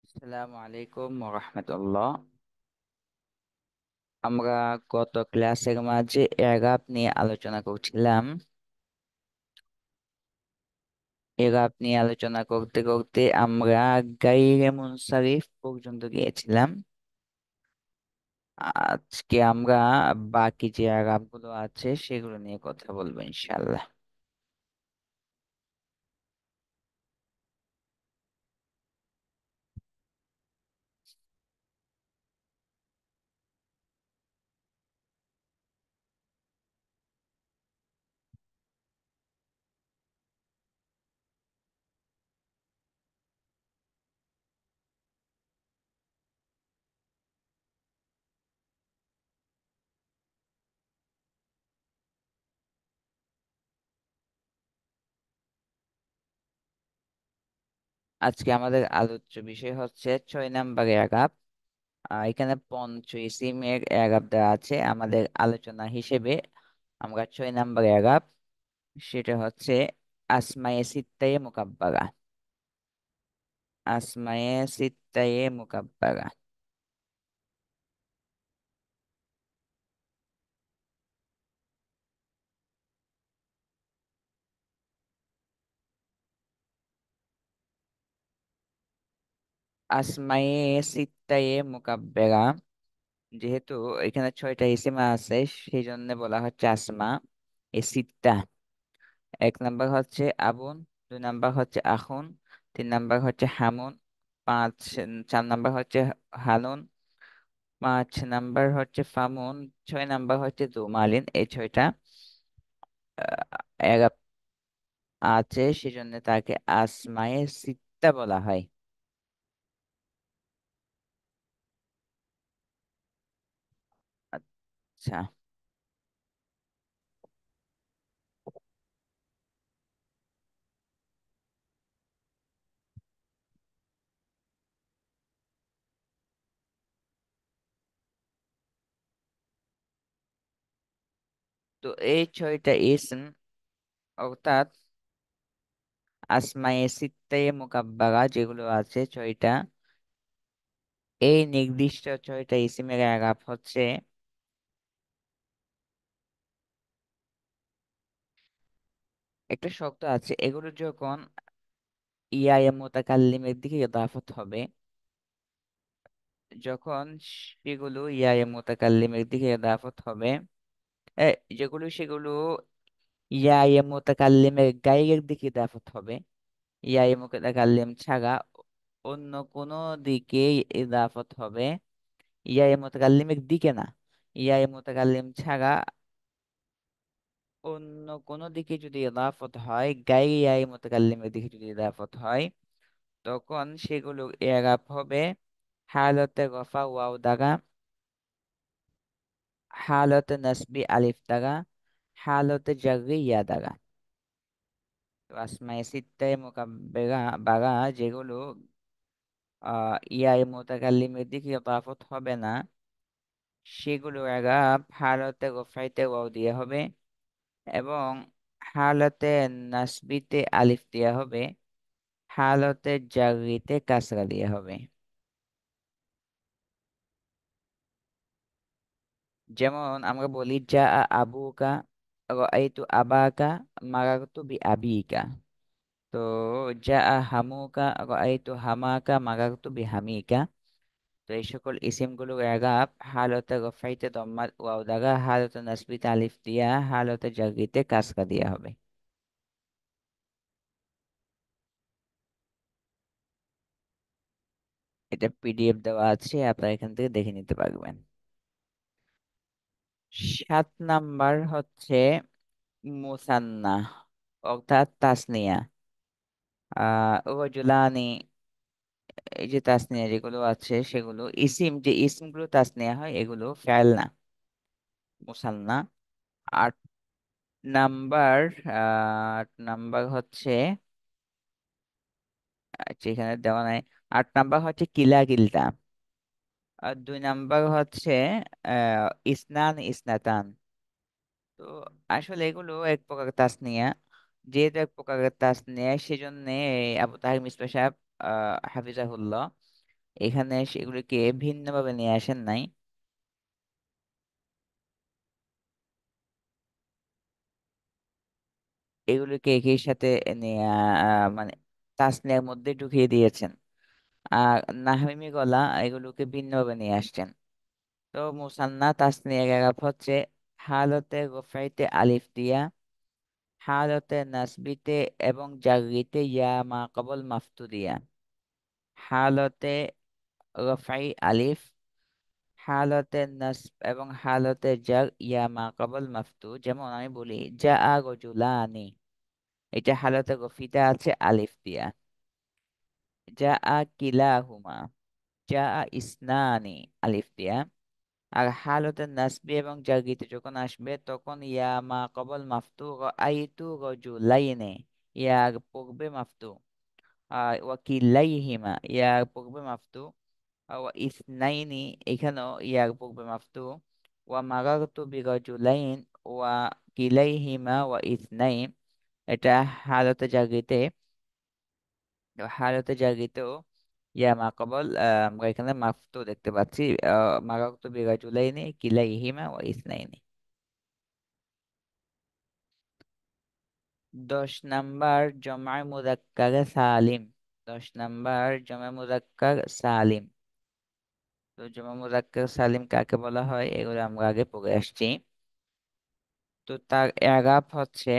আসসালামু আলাইকুম রহমতুল্লাহ। আমরা গত ক্লাসের মাঝে এরাব নিয়ে আলোচনা করছিলাম। এরাব নিয়ে আলোচনা করতে করতে আমরা গাইরে মুনসারিফ পর্যন্ত গিয়েছিলাম। আজকে আমরা বাকি যে এরাব গুলো আছে সেগুলো নিয়ে কথা বলবো ইনশাল্লাহ। আজকে আমাদের আলোচ্য বিষয় হচ্ছে 6 নাম্বার এরাব। এখানে পঞ্চ ইসিমের এরাব দেওয়া আছে আমাদের আলোচনা হিসেবে। আমরা 6 নাম্বার এরাব, সেটা হচ্ছে আসমায়ে সিত্তায়ে মুকাব্বারা। আসমায়ে সিত্তায়ে মুকাব্বারা। আসমায়ে সিত্তায়ে মুকাব্বারা, যেহেতু এখানে 6টা ইসিমা আছে সেই জন্য বলা হচ্ছে আসমা এ সিত্তা। 1 নাম্বার হচ্ছে আবুন, 2 নাম্বার হচ্ছে আখুন, 3 নাম্বার হচ্ছে হামুন, 5 4 নাম্বার হচ্ছে হালুন, 5 নাম্বার হচ্ছে ফামুন, 6 নাম্বার হচ্ছে দুমালিন। এই 6টা এরাব আছে, সেজন্য তাকে আসমায়ে সিত্তা বলা হয়। আচ্ছা, তো এই 6টা ইসম অর্থাৎ আসমায়ে সিত্তায়ে মুকাব্বারা যেগুলো আছে 6টা, এই নির্দিষ্ট 6টা ইসমের আরাব হচ্ছে একটা শর্ত আছে। এগুলো যখন ইয়া মুতাকাল্লিমের দিকে ইদাফত হবে, যখন সেগুলো ইয়া মুতাকাল্লিমের দিকে ইদাফত হবে, এ, সেগুলো ইয়া মুতাকাল্লিমের গায়রের দিকে ইদাফত হবে, ইয়া মুতাকাল্লিম ছাড়া অন্য কোনো দিকে ইদাফত হবে। ইয়া মুতাকাল্লিমের দিকে না, ইয়া মুতাকাল্লিম ছাড়া অন্য কোনো দিকে যদি ইদাফত হয়, গায়রে ইয়া মুতাকাল্লিমের দিকে যদি ইদাফত হয়, তখন সেগুলো এরাব হবে হালতে রফা ওয়াও দ্বারা, হালতে নাসবি আলিফ দ্বারা, হালতে জাররি ইয়া দ্বারা। তো আসমায়ে সিত্তায়ে মুকাব্বারা বারা যেগুলো ইয়া মুতাকাল্লিমের দিকে ইদাফত হবে না, সেগুলো এরাব হালতে রফাইতে ওয়াও দিয়ে হবে, এবং হালতে নাসবিতে আলিফ দেয়া হবে, হালতে জাররিতে কাসরা দিয়ে হবে। যেমন আমরা বলি যা আবুকা রাআইতু আবাকা মারারতু বি আবিকা। তো যা হামুকা রাআইতু হামাকা মারারতু বি হামিকা। তো এই সকল ইসিমগুলো এরাব হালতে রফাইতে দম্মাত ওয়াও দ্বারা, হালতে নাসবিতে আলিফ দিয়া, হালতে জাররিতে কাসরা দিয়া হবে। এটা পিডিএফ দেওয়া আছে, আপনারা এখান থেকে দেখে নিতে পারবেন। 7 নাম্বার হচ্ছে মুসান্না অর্থাৎ তাসনিয়া। রজুলানি, এই যে তাসনিয়া যেগুলো আছে সেগুলো ইসিম, যে ইসমগুলো তাসনিয়া হয় এগুলো ফেল না, মুসান্না। 8 নাম্বার, 8 নাম্বার হচ্ছে, আচ্ছা এখানে দেওয়া নাই। 8 নাম্বার হচ্ছে কিলা কিলতা। আর 2 নাম্বার হচ্ছে ইসনান ইসনাতান। তো আসলে এগুলো এক প্রকার তাসনিয়া। যেহেতু এক প্রকার তাসনিয়া, সেজন্য আবু তাহের মিসবাহ সাহেব হাফিজাহুল্লাহ এখানে সেগুলিকে ভিন্নভাবে নিয়ে আসেন নাই। এগুলিকে একই সাথে নিয়ে মানে তাসনিয়ার মধ্যে ঢুকিয়ে দিয়েছেন। আর নাহমিমি গলা এগুলোকে ভিন্নভাবে নিয়ে আসছেন। তো মুসান্না তাসনিয়ার এরাব হচ্ছে হালতে রফাইতে আলিফ দিয়া, হালতে নাসবিতে এবং জাগরিতে ইয়া মা কবল মাফতু দিয়া। হালতে রফাই আলিফ, হালতে নাসব এবং হালতে জার ইয়া মা কবল মাফতু। যেমন আমি বলি যা আ রজুলানি, এটা হালতে রফিতে আছে আলিফ দিয়া। যা আ কিলাহুমা, যা আ ইসনানি, আলিফ দিয়া। আর হালতে নাসবি এবং জাগিতে যখন আসবে তখন ইয়া মা কবল মাফতু আইতু রজুলাইনে, ইয়ার পূর্বে মাফতু। আর ওয়াকিলাইহিমা ইয়ার পূর্বে মাফতু। ওয়া ইসনাইনি এখানেও ইয়ার পূর্বে মাফতু। ওয়া মারারতু বিরজুলাইন ওয়া কিলাইহিমা ওয়া ইসনাইন, এটা হালতে জাগিতে। হালতে জাগিতেও ইয়া মা কবল আমরা এখানে মাফতু দেখতে পাচ্ছি। মারারতু বিরজুলাইনি কিলাইহিমা ওয়া ইসনাইনি। 10 নাম্বার জমা মুজাক্কার সালিম। 10 নাম্বার জমা মুজাক্কার সালিম। তো জমা মুজাক্কার সালিম কাকে বলা হয় এগুলো আমরা আগে পড়ে আসছি। তো তার এরাব হচ্ছে,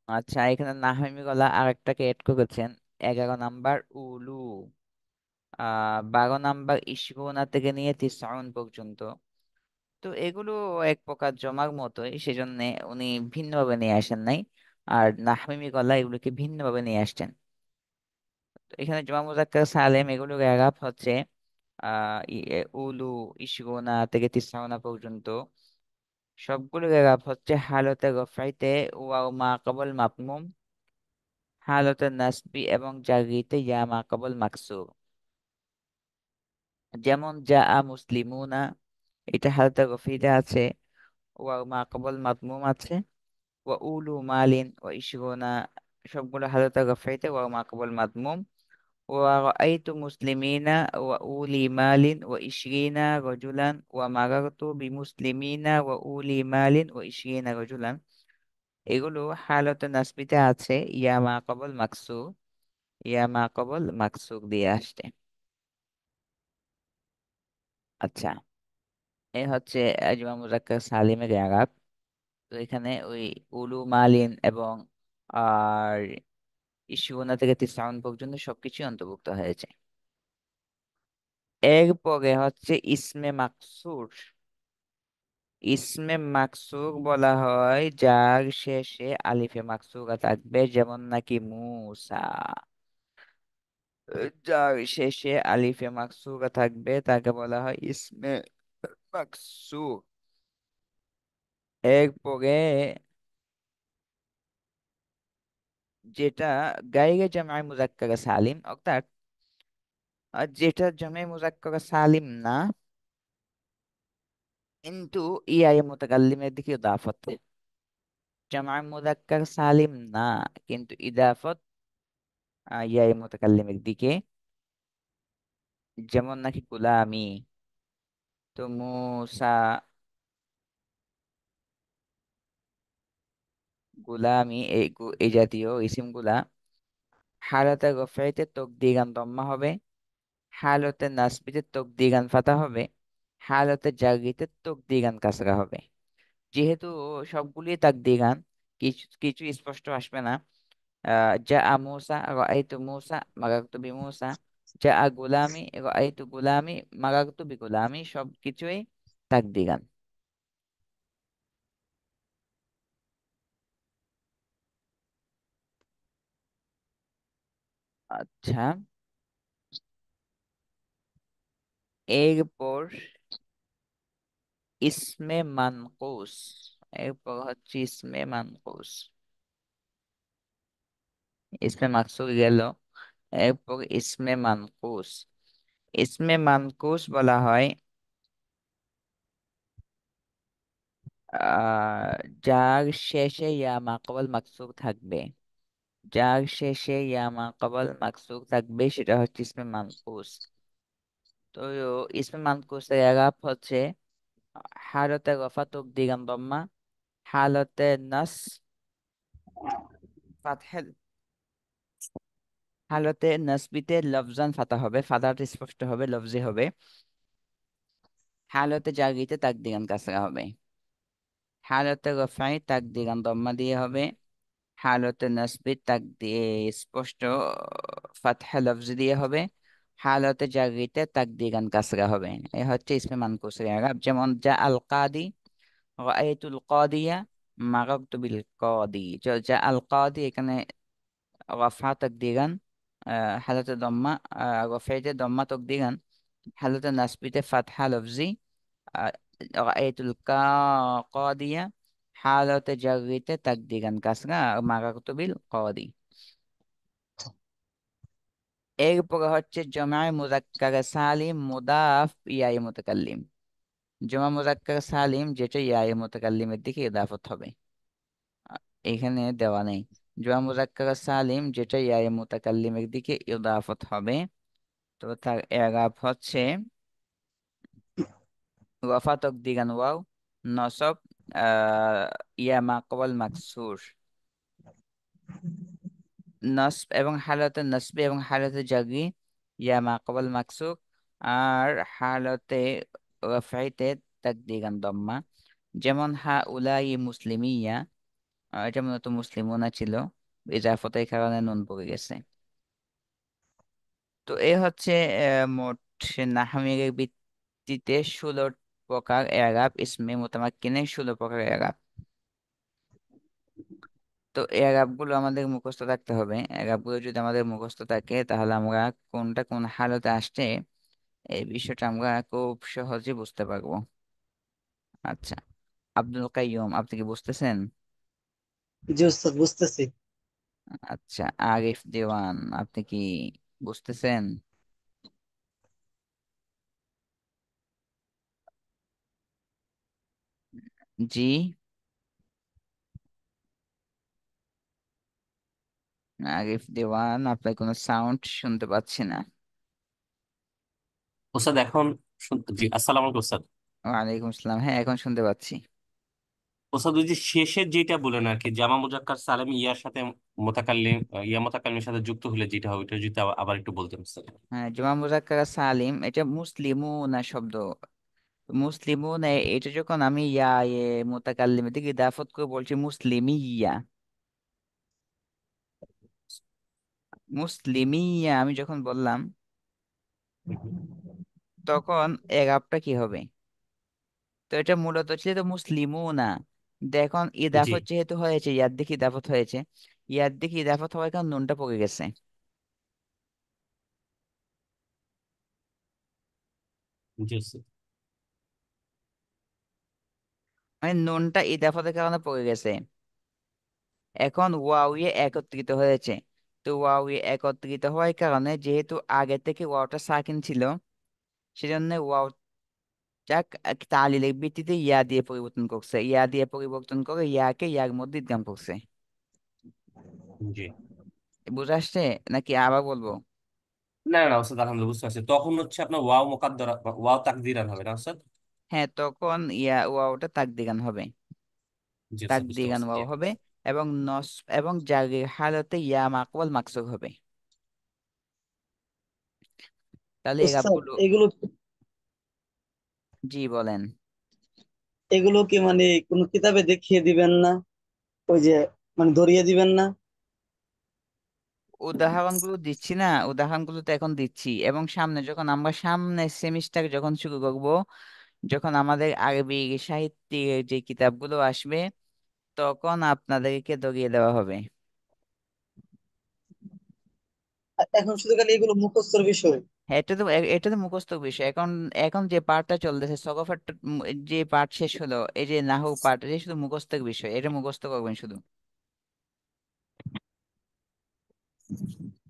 আচ্ছা এখানে নাহমিমি গলা আরেকটাকে এড করেছেন। 11 নাম্বার উলু, 12 নাম্বার ইশরুনা থেকে নিয়ে তিসউন পর্যন্ত। তো এগুলো এক প্রকার জমার মতোই, সেজন্য উনি ভিন্নভাবে নিয়ে আসেন নাই। আর নাহমিমি গলা এগুলোকে ভিন্নভাবে নিয়ে আসছেন। তো এখানে জমা মুজাক্কার সালেম এগুলোর এরাব হচ্ছে উলু, ইশরুনা থেকে তিসউনা পর্যন্ত। সবগুলোর এরাব হচ্ছে হালতে রফাইতে ওয়াও মা কবল মাপমুম, হালতে নাসবি এবং জারিতে ইয়া মা কবল মাকসুর। যেমন যা আ মুসলিমুনা, এটা হালতে রফিতে আছে, ওয়াও মা কবল মাপমুম আছে। ওয়া উলু মালিন ওয়া ইশরুনা, সবগুলো হালতে রফাইতে ওয়াও মা কবল মাদমুম। ورأيت مسلمين وأولي مال وعشرين رجلا ومررت بمسلمين وأولي مال وعشرين رجلا। এগুলো হালতে নাসবিতে আছে ইয়া মা কবল মাকসুর, ইয়া মা কবল মাকসুর দিয়ে আসছে। আচ্ছা, এই হচ্ছে আজমা মুজাক্কার সালিমের ইয়ারাব। তো এখানে ওই উলু মালিন এবং আর ইস্যুনা থেকে তিসাউন পর্যন্ত সবকিছু অন্তর্ভুক্ত হয়েছে। এরপরে হচ্ছে ইসমে মাকসুর। ইসমে মাকসুর বলা হয় যার শেষে আলিফে মাকসুরা থাকবে, যেমন নাকি মুসা। যার শেষে আলিফে মাকসুরা থাকবে তাকে বলা হয় ইসমে মাকসুর। এরপরে যেটা গায়রে জামে মুজাক্কার সালিম, অর্থাৎ যেটা জামে মুজাক্কার সালিম না কিন্তু ইয়ায়ে মুতাকাল্লিমের দিকে ইদাফত। জামে মুজাক্কার সালিম না কিন্তু ইদাফত ইয়ায়ে মুতাকাল্লিমের দিকে, যেমন নাকি গুলামি। তো মুসা, গুলামি, এই জাতীয় ইসিম গুলা হালাতে রফাইতে তকদিরান দম্মা হবে, হালতে নাসবিতে তকদিরান ফাতা হবে, হালতে জারিতে তকদিরান কাসরা হবে। যেহেতু সবগুলি তাকদিরান, কিছু কিছু স্পষ্ট আসবে না। যা আ মুসা রাআইতু মুসা মারারতু বিমুসা, যা আ গুলামি রাআইতু গুলামি মারারতু বিগুলামি, সব কিছুই তাকদিরান। আচ্ছা, এরপর ইসমে মানকুস। এরপর হচ্ছে ইসমে মানকুস। ইসমে মাকসুর গেল, এরপর ইসমে মানকুস। ইসমে মানকুস বলা হয় যার শেষে ইয়া মাকবল মাকসুর থাকবে। যার শেষে ইয়া মা কবল মাকসুর থাকবে সেটা হচ্ছে ইসমে মানকুস। তো ইসমে মানকুসের এরাব হচ্ছে হালতে রফা তকদিরান দম্মা, হালতে নাস ফাতহে, হালতে নাসবিতে লফজান ফাতা হবে, ফাতাটা স্পষ্ট হবে, লফজি হবে। হালতে জাগিতে তাকদিরান কাসরা হবে। হালতে রফাই তাকদিরান দম্মা দিয়ে হবে। হালতে নাসবি তাক দিয়ে স্পষ্ট ফাতহা লফজ দিয়ে হবে। হালতে জাগিতে তাকদিরান কাসরা হবে। এ হচ্ছে ইসমে মানকুসের এরাব। যেমন যা আল কাদি, রাআইতুল কাদিয়া, মারারতু বিল কাদি। যা আল কাদি এখানে রাফা তাকদিরান, হালতে দম্মা, রফাইতে দম্মা তাকদিরান, হালতে নাসবিতে ফাতহা লফজি। আহ, রাআইতুল কাদিয়া, হালতে জাগিতে তাকদিরান কাসরা, মারারতু বিল কাদি। এরপরে হচ্ছে জমায়ে মুযাক্কার সালিম মুদাফ ইয়ায়ে মুতাকাল্লিম। জমা মুযাক্কার সালিম যেটা ইয়ায়ে মুতাকাল্লিমের দিকে ইদাফত হবে। আ, এখানে দেওয়া নেই। জমা মুযাক্কার সালিম যেটা ইয়ায়ে মুতাকাল্লিমের দিকে ইদাফত হবে। তো তার এরাব হচ্ছে রফা তকদিরান ওয়াও, নসব ইয়া মা কওয়াল মাকসুর, নসব এবং হালতে নসবি এবং হালতে জাগি ইয়া মা কওয়াল মাকসুর। আর হালতে রফাইতে তাকদিরান দম্মা। যেমন হা উলাই মুসলিমিয়া, এটা মূলত মুসলিমুনা ছিল, ইজাফতের কারণে নুন পড়ে গেছে। তো এই হচ্ছে মোট নাহমিরের ভিত্তিতে 16 প্রকার এরাব, ইসমে মুতামাক্কিনের 16 প্রকার এরাব। তো এরাব গুলো আমাদের মুখস্থ থাকতে হবে। এরাব গুলো যদি আমাদের মুখস্থ থাকে তাহলে আমরা কোনটা কোন হালতে আসছে এই বিষয়টা আমরা খুব সহজে বুঝতে পারবো। আচ্ছা, আব্দুল কাইয়ুম আপনি কি বুঝতেছেন? জি ওস্তাদ, বুঝতেছি। আচ্ছা, আরিফ দেওয়ান আপনি কি বুঝতেছেন? জি, আরিফ দেওয়ান আপনার কোনো সাউন্ড শুনতে পাচ্ছি না। ওস্তাদ এখন জি, আসসালামু আলাইকুম ওস্তাদ। ওয়ালাইকুম আসসালাম, হ্যাঁ এখন শুনতে পাচ্ছি। ওস্তাদ ওই যে শেষের যেটা বলেন আর কি, জামা মুজাক্কার সালেম ইয়ার সাথে মোতাকাল্লিম, ইয়া মোতাকাল্লিমের সাথে যুক্ত হলে যেটা হবে, ওটা যদি আবার একটু বলতেন ওস্তাদ। হ্যাঁ, জুমা মুজাক্কার সালিম এটা মুসলিমুনা শব্দ। মুসলিমুন এটা যখন আমি ইয়া মুতাকাল্লিমের দিকে ইদাফত করে বলছি মুসলিমিয়া, মুসলিমিয়া আমি যখন বললাম তখন এরাবটা কি হবে? তো এটা মূলত ছিল তো মুসলিমুনা। দেখুন জি ইদাফত যেহেতু হয়েছে, ইয়ার দিকে ইদাফত হয়েছে, ইয়ার দিকে ইদাফত হওয়ার কারণে নুনটা পড়ে গেছে। জি ওস্তাদ। মানে নুনটা ইদাফতের কারণে পড়ে গেছে। এখন ওয়াও ইয়ে একত্রিত হয়েছে। তো ওয়াও ইয়ে একত্রিত হওয়ার কারণে যেহেতু আগে থেকে ওয়াওটা সাকিন ছিল, সেজন্য ওয়াও যাক তালিলের ভিত্তিতে ইয়া দিয়ে পরিবর্তন করছে, ইয়া দিয়ে পরিবর্তন করে ইয়াকে ইয়ার মধ্যে ইদগাম করছে। জি, বুঝে আসছে নাকি আবার বলবো? না না ওস্তাদ, আলহামদুলিল্লাহ বুঝতে পারছি। তখন হচ্ছে আপনার ওয়াও মোকাদ্দরা, ওয়াও তাকদিরান হবে না ওস্তাদ? হ্যাঁ, তখন ইয়া ওয়াওটা তাকদিগান হবে, জি ওস্তাদ, বুঝতে তাকদিগান পারছি। জি ওয়াও হবে। এবং নস এবং জারির হালতে ইয়া মাকবল মাকসুর হবে। তাহলে এই ওস্তাদ, গাবগুলো, এগুলো জি বলেন। এগুলো কি মানে কোনো কিতাবে দেখিয়ে দিবেন না? ওই যে মানে ধরিয়ে দিবেন না? উদাহরণগুলো দিচ্ছি না, উদাহরণগুলো তো এখন দিচ্ছি, এবং সামনে যখন আমরা সামনে সেমিস্টার যখন শুরু করব, যখন আমাদের আরবি সাহিত্যের যে কিতাবগুলো আসবে তখন আপনাদেরকে ধরিয়ে দেওয়া হবে। আর এখন শুধু খালি এগুলো মুখস্থর বিষয়? হ্যাঁ, এটা তো মুখস্থ বিষয়। এখন এখন যে পার্টটা চলতেছে সগফের, যে পার্ট শেষ হলো, এই যে নাহু পার্ট, এটা শুধু মুখস্থের বিষয়, এটা মুখস্থ করবেন শুধু।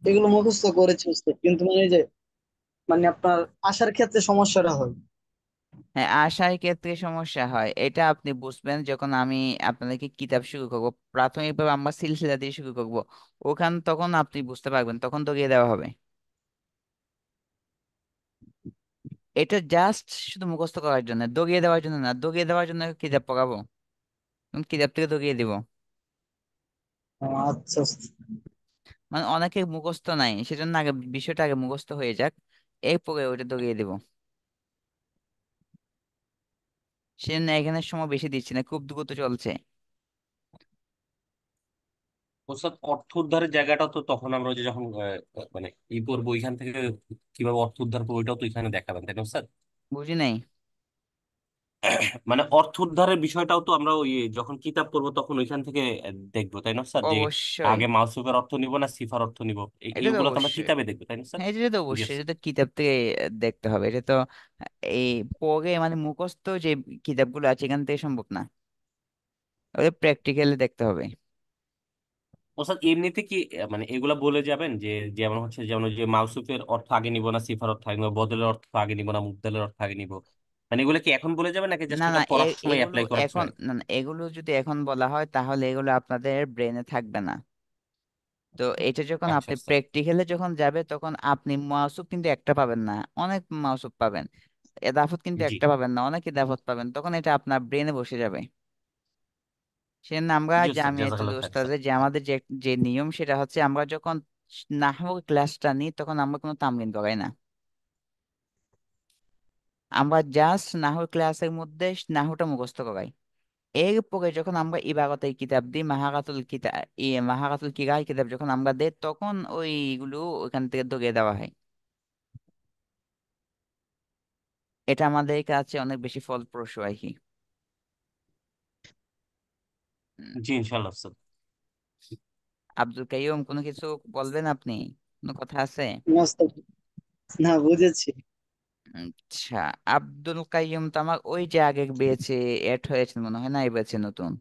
এগুলো মুখস্থ করেছি ওস্তাদ, কিন্তু মানে এই যে মানে আপনার আসার ক্ষেত্রে সমস্যাটা হয়। হ্যাঁ, আশার ক্ষেত্রে সমস্যা হয়, এটা আপনি বুঝবেন যখন আমি আপনাদেরকে কিতাব শুরু করব। প্রাথমিকভাবে আমরা সিলসিলা দিয়ে শুরু করব, তখন আপনি বুঝতে পারবেন, তখন দগিয়ে দেওয়া হবে। এটা জাস্ট শুধু মুখস্থ করার জন্য, দগিয়ে দেওয়ার জন্য না। দগিয়ে দেওয়ার জন্য কিতাব পড়াবো? কিতাব থেকে দগিয়ে দিব? আচ্ছা ওস্তাদ। মানে অনেকে মুখস্থ নাই, সেজন্য আগে বিষয়টা আগে মুখস্থ হয়ে যাক, এরপরে ওটা দগিয়ে দিব। সেজন্য এখানে সময় বেশি দিচ্ছি না, খুব দ্রুত চলছে। ওস্তাদ অর্থ উদ্ধারের জায়গাটা তো তখন আমরা ওই যে যখন মানে ই করবো ওইখান থেকে কিভাবে অর্থ উদ্ধার করবো ওইটাও তো এখানে দেখাবেন তাই না স্যার? বুঝি নাই। মানে অর্থ উদ্ধারের বিষয়টাও তো আমরা ওই যখন কিতাব করবো তখন ওইখান থেকে দেখবো তাই না স্যার? যে অবশ্যই। আগে মাউসুফের অর্থ নিব না সিফার অর্থ নিব এটা তো এইগুলো তো আমরা অবশ্যই। কিতাবে দেখবো তাই না স্যার? হ্যাঁ, এটা তো জি অবশ্যই, এটা স্যার। তো কিতাব থেকে দেখতে হবে। এটা তো এই পরে মানে মুখস্থ যে কিতাবগুলো আছে এখান থেকে সম্ভব না, ওদের প্র্যাকটিক্যালি দেখতে হবে। ওস্তাদ এমনিতে কি মানে এগুলা বলে যাবেন যে যেমন হচ্ছে যেমন ওই যে মাউসুফের অর্থ আগে নিব না সিফার অর্থ আগে নিব বদলের অর্থ আগে নিব না মুবদলের অর্থ আগে নিব, মানে এগুলো কি এখন বলে যাবেন নাকি জাস্ট না না, এটা পড়ার সময় এগুলো অ্যাপ্লাই করার এখন, সময়? না না, এগুলো যদি এখন বলা হয় তাহলে এগুলো আপনাদের ব্রেনে থাকবে না। তো এটা যখন আচ্ছা আপনি আচ্ছা। প্র্যাকটিক্যালে যখন যাবে, তখন আপনি মাসুব কিন্তু একটা পাবেন না, অনেক মাসুব পাবেন। এদাফত কিন্তু জি একটা পাবেন না, অনেক এদাফত পাবেন, তখন এটা আপনার ব্রেনে বসে যাবে। সেজন্য আমরা জি স্যার জামিয়াতুল জাজাকাল্লাহ খাইর স্যার। উস্তাদে যে আমাদের যে যে নিয়ম, সেটা হচ্ছে আমরা যখন নাহwu ক্লাসটা নিই তখন আমরা কোনো তামরিন করাই না। আমরা জাস্ট নাহwu ক্লাসের মধ্যে নাহুটা মুখস্থ করাই। এরপরে যখন আমরা ইবারতের কিতাব দিই, মাহারাতুল কিতাব, মাহারাতুল কিরার কিতাব যখন আমরা দিই, তখন ওইগুলো ওইখান থেকে ধরিয়ে দেওয়া হয়। এটা আমাদের কাছে অনেক বেশি ফলপ্রসূ আর কি। উম, জি ইনশাল্লাহ স্যার। আব্দুল কাইয়ুম, কোনো কিছু বলবেন আপনি? কোনো কথা আছে? না ওস্তাদ, না বুঝেছি। আচ্ছা, আব্দুল কাইয়ুম তো আমার ওই যে আগের বেঁচে এড হয়েছে মনে হয়, না এই বেঁচে নতুন?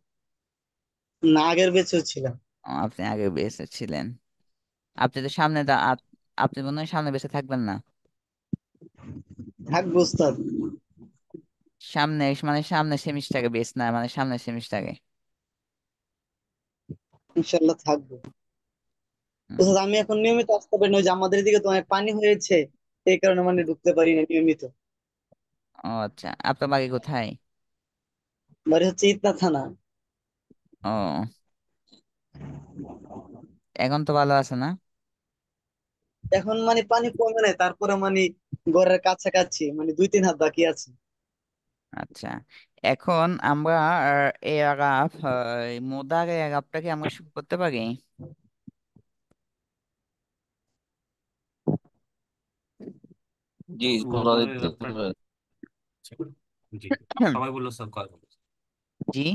না আগের বেঁচেও ছিলাম। ও, আপনি আগের বেঁচে ছিলেন। আপনি তো সামনে আপনি মনে হয় সামনে বেঁচে থাকবেন না। থাকবো ওস্তাদ। সামনে মানে সামনে সেমিস্টারে বেস না, মানে সামনে সেমিস্টারে। ইনশাল্লাহ থাকবো। ওস্তাদ আমি এখন নিয়মিত আসতে পারি না, ওই যে আমাদের দিকে তো অনেক পানি হয়েছে, এই কারণে মানে ঢুকতে পারি না নিয়মিত। ও আচ্ছা, আপনার বাড়ি কোথায়? বাড়ি হচ্ছে ইতনা থানা। ও, এখন তো ভালো আছে না? এখন মানে পানি কমে নাই, তারপরে মানে ঘরের কাছাকাছি মানে 2-3 হাত বাকি আছে। আচ্ছা, এখন আমরা এই আগাপ, মোদার এই আগাপটাকে আমরা শুরু করতে পারি। জি করা মোদ্দারের যেতে আপনার পারে। জি সবাই বললো স্যার কয় বললো। জি,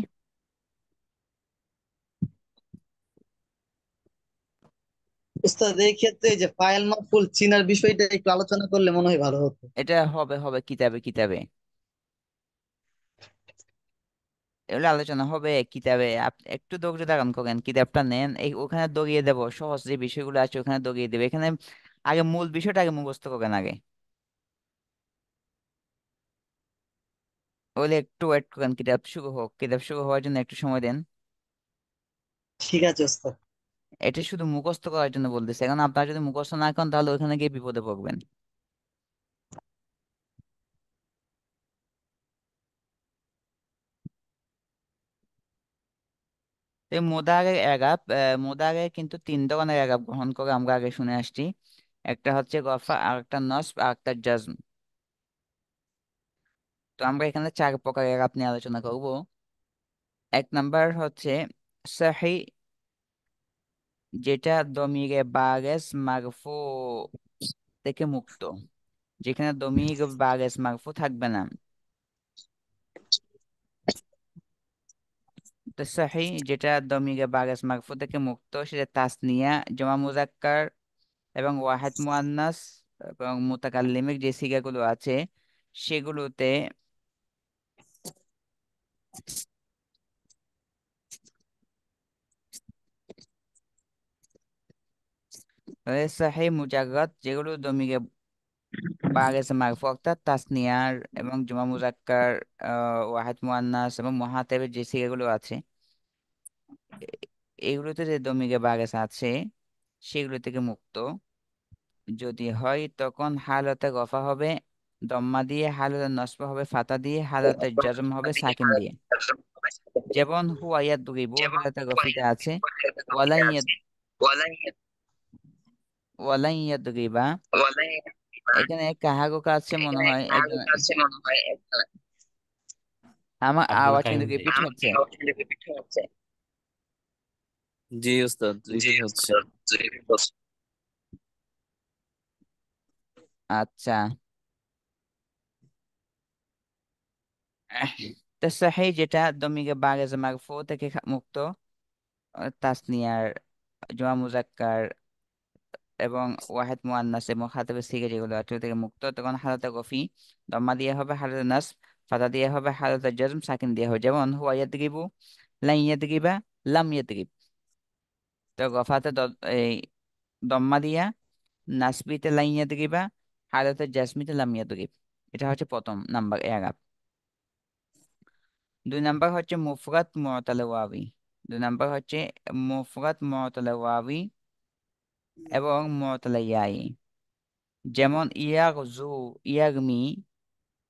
উস্তাদ এই ক্ষেত্রে এই যে ফাইল মাহফুল চিনার বিষয়টা একটু আলোচনা করলে মনে হয় ভালো হতো। এটা হবে হবে কিতাবে, কিতাবে এগুলো আলোচনা হবে কিতাবে। আপনি একটু ধৈর্য ধারণ করেন, কিতাবটা নেন, এই ওখানে দগিয়ে দেবো, সহজ যে বিষয়গুলো আছে ওখানে দগিয়ে দেবে। এখানে আগে মূল বিষয়টা আগে মুখস্থ করেন আগে। ওইলে একটু ওয়েট করেন, কিতাব শুরু হোক, কিতাব শুরু হওয়ার জন্য একটু সময় দেন। ঠিক আছে ওস্তাদ। এটা শুধু মুখস্থ করার জন্য বলতেছে, এখন আপনারা যদি মুখস্থ না করেন তাহলে ওখানে গিয়ে বিপদে পড়বেন। এই মোদাগের এগাপ, মোদাগে কিন্তু তিন ধরনের এগাপ গ্রহণ করে আমরা আগে শুনে আসছি। একটা হচ্ছে গফা, আর একটা নসব, আর একটা জাজম। তো আমরা এখানে চার প্রকার এগাপ নিয়ে আলোচনা করব। এক নাম্বার হচ্ছে সহি, যেটা দমিরে বারেস মারফু থেকে মুক্ত, যেখানে দমির বারেস মারফু থাকবে না। তো সহি, যেটা দমিরে বারেস মারফু থেকে মুক্ত, সেটা তাসনিয়া, জমা মুজাক্কার এবং ওয়াহেদ মুয়ান্নাস এবং মুতাকাল্লিমের যে সিগাগুলো আছে সেগুলোতে সহি মুজাররাদ, যেগুলো দমিরে বাগেছে মারফু অর্থাৎ তাসনিয়ার এবং জমা মুজাক্কার, ওয়াহিদ মুয়ান্নাস এবং মুহাতাবের যে সিগাগুলো আছে, এ- এগুলোতে যে দমিগে বাগেছে আছে সেগুলো থেকে মুক্ত যদি হয় তখন হালতে গফা হবে দম্মা দিয়ে, হালতে নসব হবে ফাতা দিয়ে, হালতে জজম হবে সাকিন দিয়ে। যেমন হুয়া ইয়াদরিবু হালতে গফিতে আছে, ওয়ালাই ওয়ালাই ইয়াদরিবা। এখানে কাহাগো কাছে মনে হয় একজন, আমার আব্দুল আওয়াজ কাইম কিন্তু জি। রিপিট হচ্ছে। জি ওস্তাদ, রিপিট হচ্ছে। আচ্ছা, তো সহি যেটা দমিগে বাগেজ মারফু থেকে মুক্ত, তাসনিয়ার, জমা মুজাক্কার এবং ওয়াহিদ মুয়ান্নাস এবং খাতাবে সিগা যেগুলো আছে ওগুলো থেকে মুক্ত, তখন হালতে গফি দম্মা দিয়ে হবে, হালতে নাস ফাতা দিয়ে হবে, হালতে জজম সাকিন দিয়ে হবে। যেমন হুয়া ইয়াদরিবু, লাই ইয়াদরিবা, লাম ইয়াদরিব। তো গফাতে এই দম্মা দিয়া, নাসবিতে লাই ইয়াদরিবা, হালতে জাসমিতে লাম ইয়াদরিব। এটা হচ্ছে প্রথম নাম্বার এগাপ। দুই নাম্বার হচ্ছে মুফরাত মুআতাল ওয়াবি। দুই নাম্বার হচ্ছে মুফরাত মুআতাল ওয়াবি এবং মুআতাল ইয়াই। যেমন ইয়াগজু, ইয়াগমি,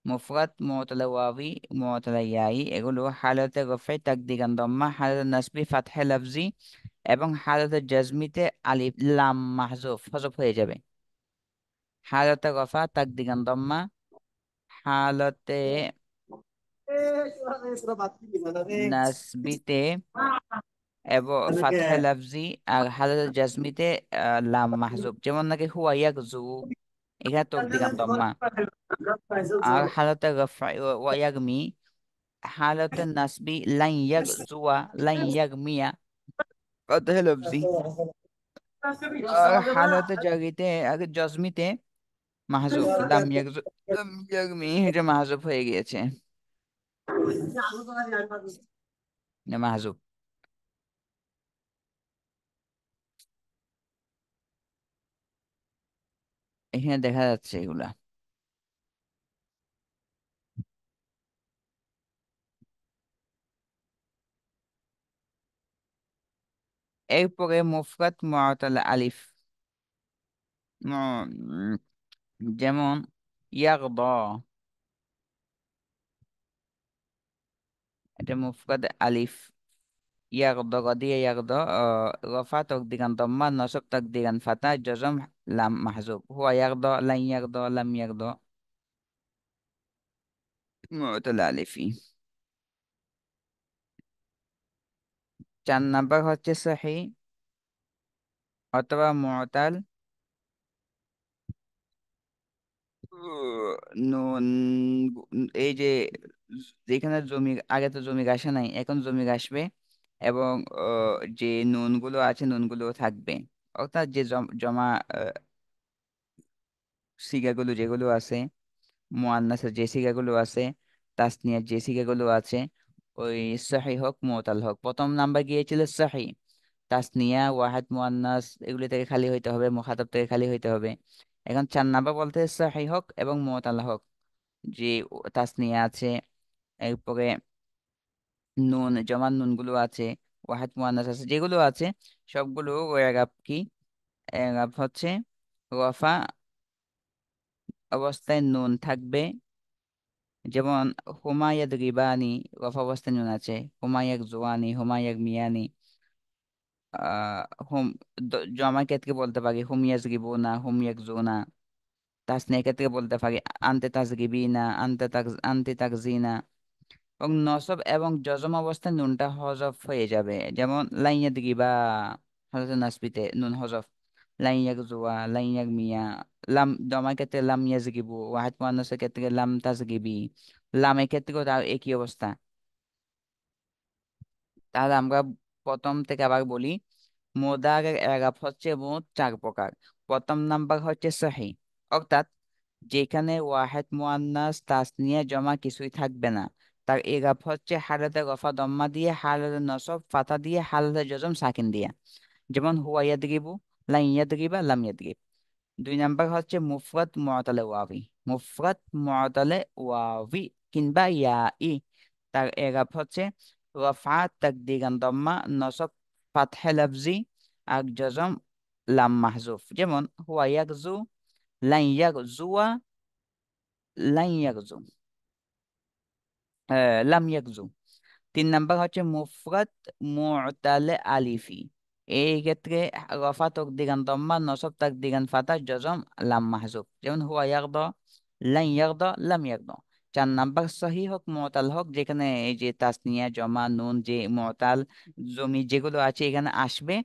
মুফরাত মুআতাল ওয়াবি, মুআতাল ইয়াই, এগুলো হালতে রফে তাকদিরান দম্মা, হালতে নাসবি ফাতহে লফজি এবং হালতে জাজমিতে আলিফ লাম মাহজুফ হজফ হয়ে যাবে। হালতে রফা তাকদিরান দম্মা, হালতে নাসবিতে এবং ফাতহে লাফজি আর হালতে জাজমিতে লাম মাহজুব। যেমন নাকি হুয়া ইয়াগজু, এখানে তকদিরান দম্মা। আর হালতে রফা ওয়া ইয়াগমি, حالة النصب لن يغزو لن يغمي ফাতহে লফজি। আর হালতে জারিতে আগে জজমিতে মাহজুব লাম ইয়াগমি, এটা মাহজুব হয়ে গিয়েছে, মাহজুব। এখানে দেখা যাচ্ছে এগুলা। এরপরে মুফরাত মুআতাল আলিফ, উম, যেমন ইয়াগদা, এটা মুফরাদ আলিফ। ইয়াগদা গদিয়ে ইয়াগদা, রফা তকদিরান দম্মা, নসব তকদিরান ফাতা, জজম লাম মাহজুব। হুয়া ইয়াগদা, লান ইয়াগদা, লাম ইয়াগদা, মুআতাল আলিফি। 4 নাম্বার হচ্ছে সহি অথবা মুআতাল নুন। এই যে যেখানে জমি, আগে তো জমি ঘাসে নাই, এখন জমি ঘাসবে এবং যে নুনগুলো আছে নুনগুলো থাকবে। অর্থাৎ যে জমা সিগাগুলো যেগুলো আছে, মুয়ান্নাসের যে সিগাগুলো আছে, তাসনিয়ার যে সিগাগুলো আছে, ওই সহি হোক মুআতাল হোক। প্রথম নাম্বার গিয়েছিল সহি, তাসনিয়া ওয়াহিদ মুয়ান্নাস এগুলি থেকে খালি হইতে হবে, মুখাতাব থেকে খালি হইতে হবে। এখন 4 নাম্বার বলতে সহি হোক এবং মুআতাল হোক, যে তাসনিয়া আছে, এরপরে নুন জমান নুনগুলো আছে, ওয়াহিদ মুয়ান্নাস আছে, যেগুলো আছে সবগুলো এরাব কি, এরাব হচ্ছে রফা অবস্থায় নুন থাকবে। যেমন হুমায়াদ রিবানি, রফা অবস্থায় নুন আছে। হুমায়াক জোয়ানি, হুমায়াক মিয়ানি। আহ হুম জমা ক্ষেত্রে বলতে পারি হুম ইয়াজরিবুনা, হুম ইয়াকজুনা। তাসনিয়া ক্ষেত্রে বলতে পারি আনতে তাজরিবিনা, আনতে তাকজিনা। এবং নসব এবং জজম অবস্থায় নুনটা হজফ হয়ে যাবে। যেমন লাই ইয়াদরিবা, হযরত নাসবিতে নুন হজফ। লাই ইয়াকজুয়া, লাই ইয়াকমিয়া। লাম জমা ক্ষেত্রে লাম ইয়াজরিবু, ওয়াহিদ মুয়ান্নাসের ক্ষেত্রে লাম তাজরিবি। লামের ক্ষেত্রেও তার একই অবস্থা। তাহলে আমরা প্রথম থেকে আবার বলি, মুদারের এরাব হচ্ছে মোট 4 প্রকার। প্রথম নাম্বার হচ্ছে সহি, অর্থাৎ যেখানে ওয়াহেদ মুয়ান্নাস তাসনিয়া জমা কিছুই থাকবে না, তার এরাব হচ্ছে হালতে রফা দম্মা দিয়ে, হালতে নসব ফাতা দিয়ে, হালতে জজম সাকিন দিয়ে। যেমন হুয়া ইয়াদরিবু, লা ইয়াদরিবা, লাম ইয়াদরিব। দুই নাম্বার হচ্ছে মুফরাদ মুআতালে ওয়াবি। মুফরাদ মুআতালে ওয়াবি কিংবা ইয়াই, তার এরাব হচ্ছে রফা তাকদিরান দম্মা, নসব ফাতহে লাফজি, আর জজম লাম মাহজুফ। যেমন হুয়া ইয়াকজু, লান ইয়াকজুয়া, লান ইয়াকজু, লাম ইয়াকজু। তিন নাম্বার হচ্ছে মুফরাদ মু'তালে আলিফি। এই ক্ষেত্রে রফা তাকদিরান দম্মা, নসব তাকদিরান ফাতা, জজম লাম মাহজুফ। যেমন হুয়া ইয়ারদা, লান ইয়ারদা, লাম ইয়ারদা। চার নাম্বার সহি হোক মু'তাল হোক, যেখানে এই যে তাসনিয়া জমা নুন যে মু'তাল জমি যেগুলো আছে এখানে আসবে,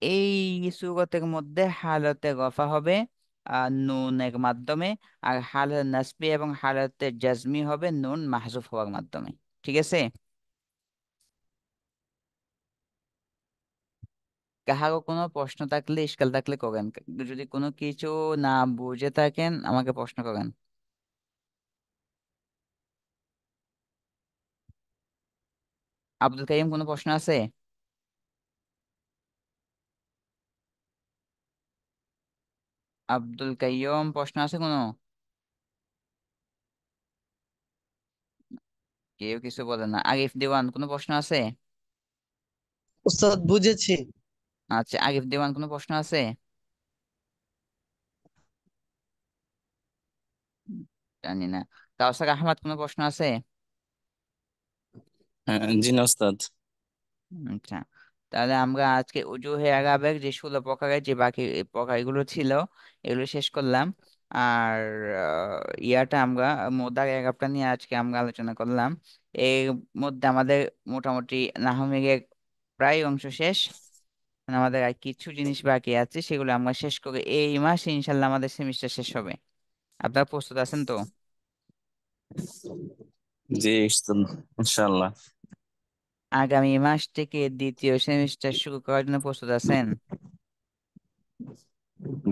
এই সুরতের মধ্যে হালতে রফা হবে নুনের মাধ্যমে, আর হালত নাসবি এবং হালতে জাজমি হবে নুন মাহজুফ হওয়ার মাধ্যমে। ঠিক আছে? কাহারও কোনো প্রশ্ন থাকলে ইশকাল থাকলে করেন, যদি কোনো কিছু না বুঝে থাকেন আমাকে প্রশ্ন করেন। আব্দুল কাইম কোনো প্রশ্ন আছে? আব্দুল কাইয়ুম প্রশ্ন আছে কোনো? কেউ কিছু বলে না। আরিফ দেওয়ান কোনো প্রশ্ন আছে? উস্তাদ বুঝেছি। আচ্ছা, আরিফ দেওয়ান কোনো প্রশ্ন আছে? উম, জানি না। কাউসার আহমদ কোনো প্রশ্ন আছে? জি না ওস্তাদ। আচ্ছা, তাহলে আমরা আজকে উজুহে আরাবের যে 16 প্রকারের যে বাকি প্রকারগুলো ছিল এগুলো শেষ করলাম। আর ইয়াটা আমরা মোদার এরাবটা নিয়ে আজকে আমরা আলোচনা করলাম। এর মধ্যে আমাদের মোটামুটি নাহমিরের প্রায় অংশ শেষ। মানে আমাদের আর কিছু জিনিস বাকি আছে, সেগুলো আমরা শেষ করে এই মাসে ইনশাল্লাহ আমাদের সেমিস্টার শেষ হবে। আপনারা প্রস্তুত আছেন তো? জি ওস্তাদ, ইনশাআল্লাহ। আগামী মাস থেকে দ্বিতীয় সেমিস্টার শুরু করার জন্য প্রস্তুত আছেন?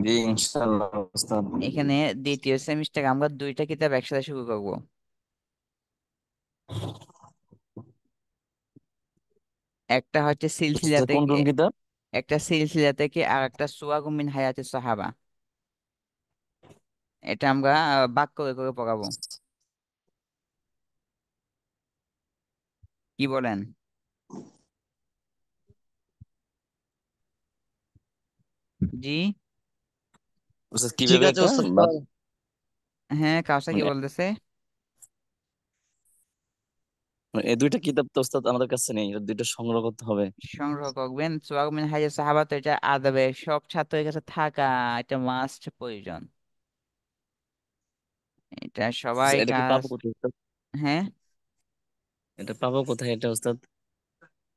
জি ইনশাআল্লাহ ওস্তাদ। এখানে দ্বিতীয় সেমিস্টার আমরা দুইটা কিতাব একসাথে শুরু করব। একটা হচ্ছে সিলসিলা ওস্তাদ কোন থেকে, কোন কিতাব? একটা সিলসিলা থেকে, আর একটা সুয়াগুম মিন হায়াতি সাহাবা। এটা আমরা ভাগ করে করে পড়াবো। কি বলেন? জি। ওস্তাদ ঠিক কিভাবে আছে এটা ওস্তাদ, বাদ, হ্যাঁ, কাউসা কি মানে বলতেছে? এই দুইটা কিতাব তো ওস্তাদ আমাদের কাছে নেই, এটা দুইটা সংগ্রহ করতে হবে। সংগ্রহ করবেন। সুয়াগুম মিন হায়াতি সাহাবা তো এটা আদবে সব ছাত্রের কাছে থাকা, এটা মাস্ট প্রয়োজন। এটা সবাই এটা কি কাজ। পাবো কোথায় ওস্তাদ? হ্যাঁ, এটা পাবো কোথায় এটা ওস্তাদ?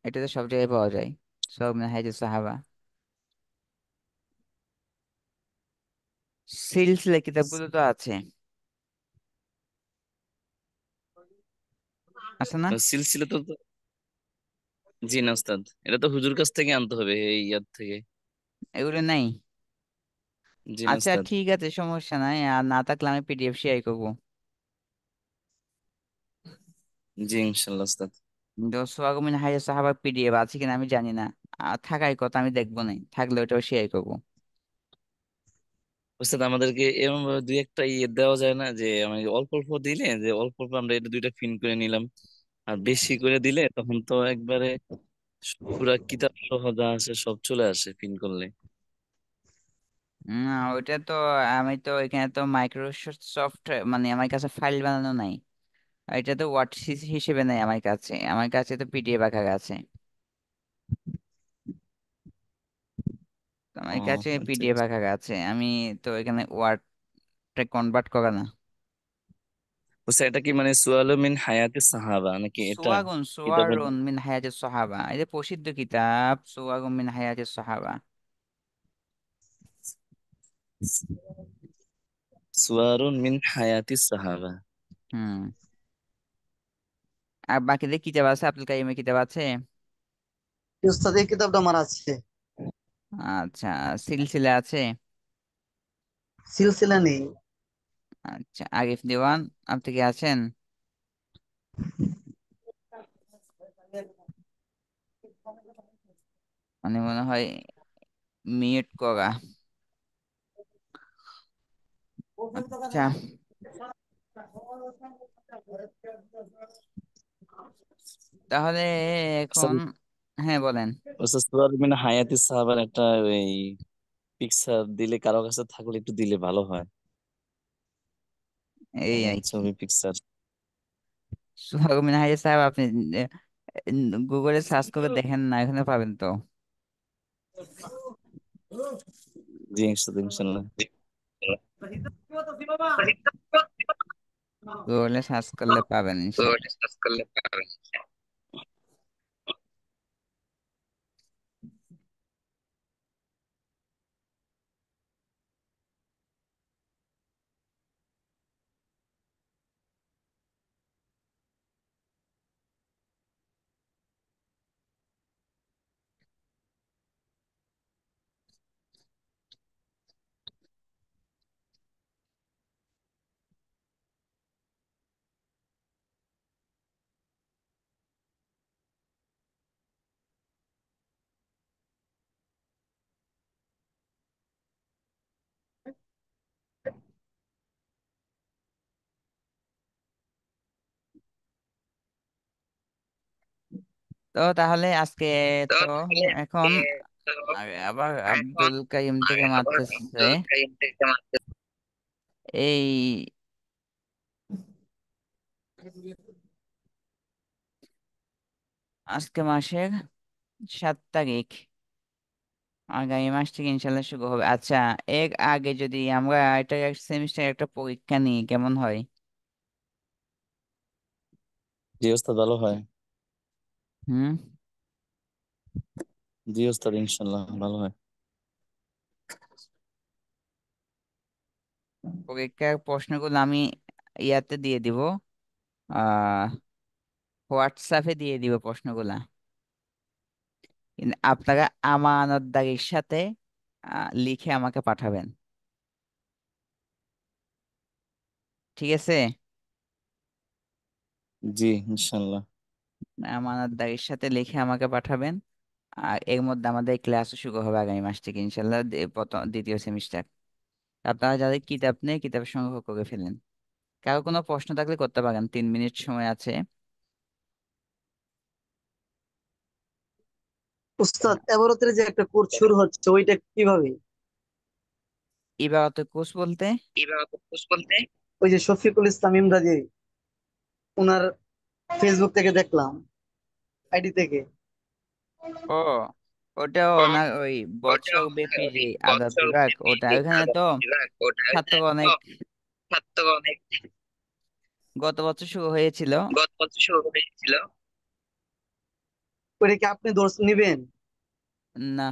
এটা তো সব জায়গায় পাওয়া যায়। সুয়াগুম মিন হায়াতি সাহাবা সিলসিলা কিতাবগুলো তো আছে, আছে না? সিলসিলা তো জি না ওস্তাদ, এটা তো হুজুর কাছ থেকে আনতে হবে, এই ইয়াদ থেকে। এগুলো নাই? জি না আচ্ছা ওস্তাদ। ঠিক আছে, সমস্যা নাই। আর না থাকলে আমি পিডিএফ শেয়ার করবো। জি ইনশাআল্লাহ ওস্তাদ। সোহাগমিন হাইয়া সাহাবার পিডিএফ আছে কিনা আমি জানি না। থাকার কথা, আমি দেখবো না, থাকলে ওটাও শেয়ার করবো। ওস্তাদ আমাদেরকে এরকম ভাবে দুই একটা ইয়ে দেওয়া যায় না, যে আমি অল্প অল্প দিলে, যে অল্প অল্প আমরা এটা দুইটা ফিন করে নিলাম, আর বেশি করে দিলে তখন তো একবারে পুরা কিতাব সহ যা আছে সব চলে আসে ফিন করলে। না, ওইটা তো আমি তো এখানে তো মাইক্রোসফট, মানে আমার কাছে ফাইল বানানো নাই। এটা তো ওয়ার্ড হিসেবে নেই আমার কাছে, আমার কাছে তো পিডিএফ আকারে আছে। তো ও আমার কাছে আচ্ছা পিডিএফ আচ্ছা। আকারে আছে, আমি তো এখানে ওয়ার্ডটা কনভার্ট করা না। বুঝছে, এটা কি মানে সুয়ালু মিন হায়াতে সাহাবা নাকি এটা কিতাবের? সুয়ারুন মিন হায়াতিস সাহাবা, এটা প্রসিদ্ধ কিতাব, সুয়ারুন মিন হায়াতিস সাহাবা। সুয়ারুন মিন হায়াতি সাহাবা। হুম। আর বাকিদের কিতাব আছে, আব্দুল কাইমের কিতাব আছে। উস্তাদ এই কিতাবটা আমার আছে। আচ্ছা, সিলসিলা আছে। সিলসিলা নেই। আচ্ছা, আরিফ দেওয়ান আপনি কি আছেন? মানে মনে হয় মিউট করা। আচ্ছা, তাহলে এখন, হ্যাঁ বলেন। সুরাজ মিন হায়াতি সাহাবার একটা ওই পিকচার দিলে, কারো কাছে থাকলে একটু দিলে ভালো হয়। এই আর কি, ছবি পিকচার। সোহাগ মিনহাজ সাহেব, আপনি গুগলে সার্চ করে দেখেন না, এখানে পাবেন তো। জি ইনশাল্লাহ। গুগলে সার্চ করলে পাবেন ইনশাল্লাহ। তো তাহলে আজকে, তো এখন আবার আব্দুল কাইম থেকে মারতেছে এই আজকে মাসের 7 তারিখ, আগামী মাস থেকে ইনশাল্লাহ শুরু হবে। আচ্ছা, এর আগে যদি আমরা এটা সেমিস্টার একটা পরীক্ষা নিই কেমন হয়? জি ওস্তাদ, ভালো হয়। হুম। জি ওস্তাদ, ইনশাল্লাহ ভালো হয়। পরীক্ষার প্রশ্নগুলো আমি ইয়াতে দিয়ে দিব, আহ হোয়াটসঅ্যাপে দিয়ে দিব প্রশ্নগুলা। কিন্তু আপনারা আমানতদারির সাথে লিখে আমাকে পাঠাবেন, ঠিক আছে? জি ইনশাল্লাহ। আমানতদারির সাথে লিখে আমাকে পাঠাবেন। আর এর মধ্যে আমাদের ক্লাসও শুরু হবে আগামী মাস থেকে ইনশাল্লাহ, প্রথম দ্বিতীয় সেমিস্টার। আপনারা যাদের কিতাব নেই, কিতাব সংগ্রহ করে ফেলেন। কারো কোনো প্রশ্ন থাকলে করতে পারেন, 3 মিনিট সময় আছে। উস্তাদ, এবারতের যে একটা কোর্স শুরু হচ্ছে ওইটা কিভাবে? ইবারত কোর্স বলতে? ওই যে শফিকুল ইসলাম ইমরাজি, ওনার ফেসবুক থেকে দেখলাম, আইডি থেকে। ও, ওটা ওনার ওই বছর ব্যাপী যে আজাদ বিভাগ, ওটা ওখানে তো ছাত্র অনেক, গত বছর শুরু হয়েছিল। ওইটা কি আপনি দোষ নিবেন? না,